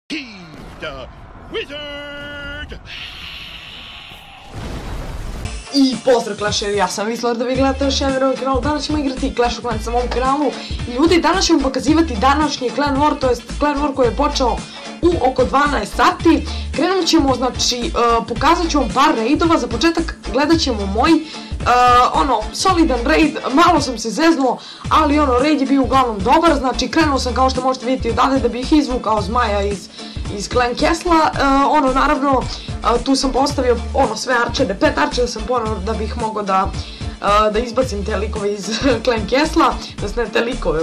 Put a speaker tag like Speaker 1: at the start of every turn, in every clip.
Speaker 1: He's the wizard!
Speaker 2: I pozdrav Clasheri, ja sam Vislor, da vi gledate još jedan ovaj kanal. Danas ćemo igrati Clash of Clans na mom kanalu. I ljudi, danas ćemo pokazivati današnji Clan War, to jest Clan War koji je počeo u oko 12 sati. Krenut ćemo, znači, pokazat ću vam par raidova. Za početak gledat ćemo moj, solidan raid. Malo sam se zeznuo, ali raid je bio uglavnom dobar. Znači, krenuo sam, kao što možete vidjeti odavde, da bih izvukao zmaja iz Clan Castle-a. Naravno, tu sam postavio sve arčere, 5 arčera sam ponovno da bih mogao da izbacim te likove iz Clan Castle-a, ne te likove,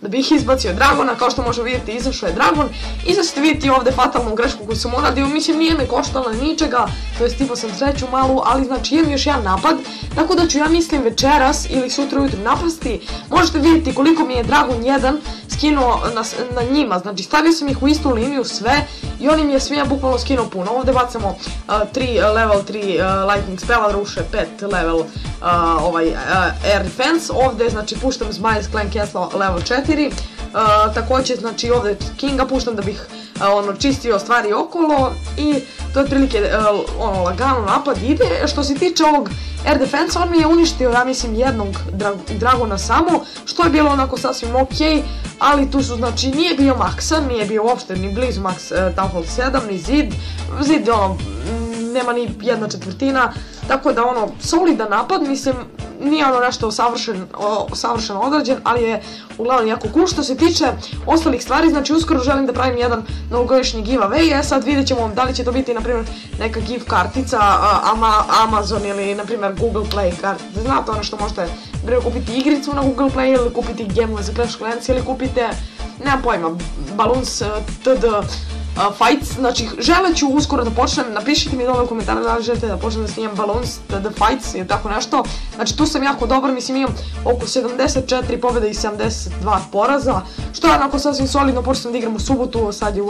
Speaker 2: da bih izbacio Dragona. Kao što možemo vidjeti, izašao je Dragon. I sad ćete vidjeti ovdje fatalnu grešku koju sam uradio, mislim nije me koštala ničega, to jest imao sam sreću malu, ali znači imam još jedan napad, tako da ću, ja mislim, večeras ili sutra ujutro napasti. Možete vidjeti koliko mi je Dragon 1 skinuo na njima, znači stavio sam ih u istu liniju sve i oni mi je svima bukvalno skinuo puno. Ovdje bacamo 3 level 3 lightning spela, ruše 5 level air defense. Ovdje znači puštam zmaja iz Clan Castle level 4. Također znači ovdje Kinga puštam da bih čistio stvari okolo i to je otprilike lagano napad ide. Što se tiče ovog air defense, on mi je uništio, ja mislim, jednog Dragona samo, što je bilo onako sasvim ok, ali tu su, znači, nije bio maksa, nije bio uopšte ni blizu max Town Hall 7, ni zid, nema ni 1/4, tako da solidan napad, mislim, nije nešto savršeno odrađen, ali je uglavnom jako cool. Što se tiče ostalih stvari, znači uskoro želim da pravim jedan novogodišnji giveaway, sad vidjet ćemo da li će to biti, na primjer, neka gift kartica, Amazon ili, na primjer, Google Play kartica. Znate ono što možete kupiti igricu na Google Play ili kupiti gemove za Clash of Clans ili kupite, nemam pojma, Balloons td. Fights, znači želet ću uskoro da počnem, napišite mi dole u komentarima da li želite da počnem da snimam Balloons td. Fights ili tako nešto. Znači tu sam jako dobar, mislim imam oko 74 pobjede i 72 poraza, što je onako sasvim solidno. Počeo sam da igram u subotu, sad je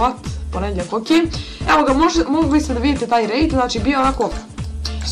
Speaker 2: ponedjeljak, ok. Evo ga, mogli ste da vidite taj raid, znači bio onako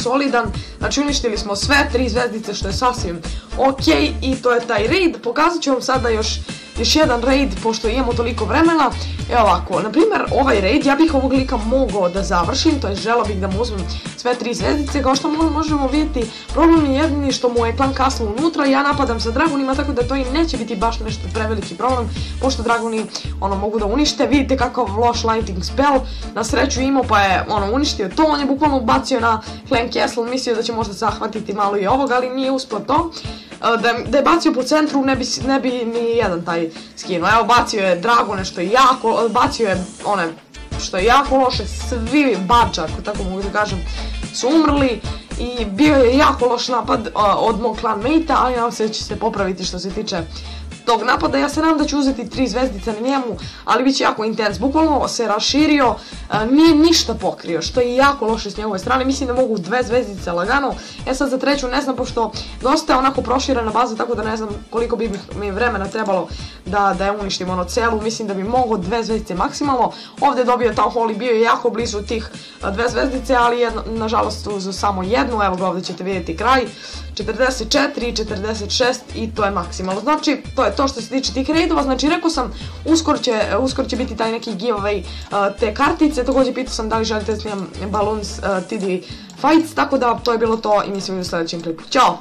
Speaker 2: solidan, znači uništili smo sve 3 zvezdice, što je sasvim ok, i to je taj raid. Pokazat ću vam sada još jedan raid, pošto imamo toliko vremena. Evo ovako, na primjer ovaj raid, ja bih ovog lika mogao da završim, to je želao bih da mu uzmem sve 3 zvezdice. Kao što možemo vidjeti, problem je jedini što mu je Clan Castle unutra, ja napadam sa Dragonima, tako da to i neće biti baš nešto preveliki problem, pošto Dragoni mogu da unište. Vidite kakav loš lightning spell na sreću imao, pa je uništio to. On je bukvalno bacio na Clan Castle, mislio da će možda zahvatiti malo i ovog, ali nije uspio to. Da je bacio po centru, ne bi ni jedan taj skinuo. Evo, bacio je Dragone, što je jako, bacio je one što je jako loše, svi bača, ako tako mogu da kažem, su umrli i bio je jako loš napad od mog clanmate-a, ali nadam se da će se popraviti što se tiče tog napada. Ja se nadam da ću uzeti 3 zvezdice na njemu, ali bit će jako intens. Bukvalno se raširio, nije ništa pokrio, što je jako loše s njegove strane. Mislim da mogu 2 zvezdice lagano. Sad za treću ne znam, pošto dosta je onako proširena baza, tako da ne znam koliko bi mi vremena trebalo da je uništim celu. Mislim da bi mogo 2 zvezdice maksimalno. Ovdje je dobio Town Hall i bio je jako blizu tih 2 zvezdice, ali nažalost uz samo jednu. Evo ga, ovdje ćete vidjeti kraj. 44, 46 i to je maksimalno. Znači, to je to što se tiče tih raidova. Znači, rekao sam, uskoro će biti taj neki giveaway te kartice. Također pitao sam da li želite da snimam Balloons td. Fights, tako da to je bilo to i mi se vidimo u sljedećem klipu. Ćao!